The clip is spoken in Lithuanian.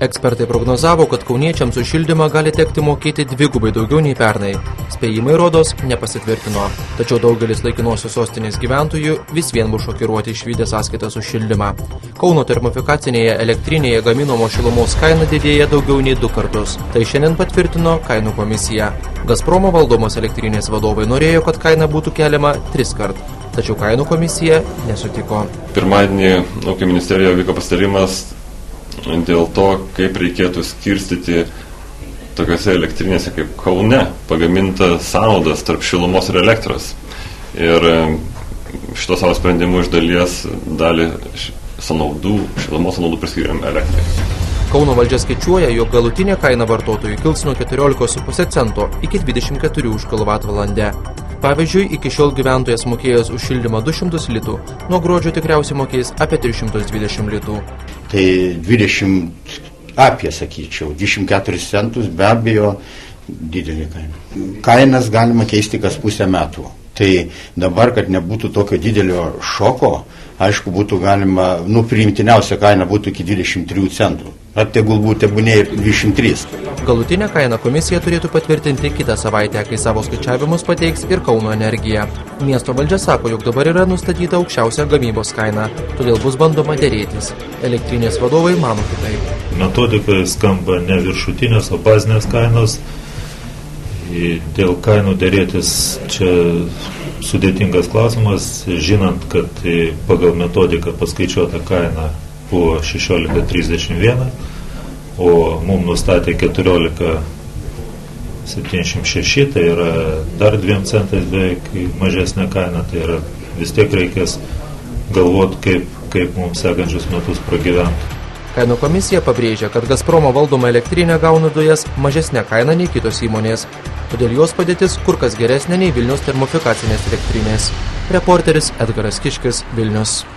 Ekspertai prognozavo, kad kauniečiams už šildymą gali tekti mokėti dvigubai daugiau nei pernai. Spėjimai rodos nepasitvirtino. Tačiau daugelis laikinosios sostinės gyventojų vis vien bus šokiruoti išvydę sąskaitas už šildymą. Kauno termofikacinėje elektrinėje gaminamo šilumos kaina didėja daugiau nei 2 kartus. Tai šiandien patvirtino kainų komisija. Gazpromo valdomos elektrinės vadovai norėjo, kad kaina būtų keliama 3 kart. Tačiau kainų komisija nesutiko. Pirmadienį ūkio ministerijoje vyko pasitarimas dėl to, kaip reikėtų skirstyti tokiose elektrinėse kaip Kaune pagamintas sąnaudas tarp šilumos ir elektros. Ir šito savo sprendimu iš dalies dalį šilumos sąnaudų priskiriam elektrai. Kauno valdžia skaičiuoja, jog galutinė kaina vartotojui kils nuo 14,5 cento iki 24 už kWh. Pavyzdžiui, iki šiol gyventojas mokėjęs už šildymą 200 litų, nuo gruodžio tikriausiai mokės apie 320 litų. Tai 24 centus be abejo didelė kaina. Kainas galima keisti kas pusę metų. Tai dabar, kad nebūtų tokio didelio šoko, aišku, būtų galima, priimtiniausia kaina būtų iki 23 centų. Ar tegul būtų ir 23. Galutinę kainą komisija turėtų patvirtinti kitą savaitę, kai savo skaičiavimus pateiks ir Kauno Energija. Miesto valdžia sako, jog dabar yra nustatyta aukščiausia gamybos kaina, todėl bus bandoma derėtis. Elektrinės vadovai mano kitaip. Metodika skamba ne viršutinės, o bazinės kainos. Dėl kainų derėtis čia sudėtingas klausimas, žinant, kad pagal metodiką paskaičiuota kaina buvo 16,31, o mums nustatė 14,76, tai yra dar 2 centais beveik mažesnė kaina, tai yra vis tiek reikės galvoti, kaip mums sekančius metus pragyventi. Kainų komisija pabrėžia, kad Gazpromo valdoma elektrinė gauna dujas mažesnę kainą nei kitos įmonės, todėl jos padėtis kur kas geresnė nei Vilniaus termofikacinės elektrinės. Reporteris Edgaras Kiškis, Vilnius.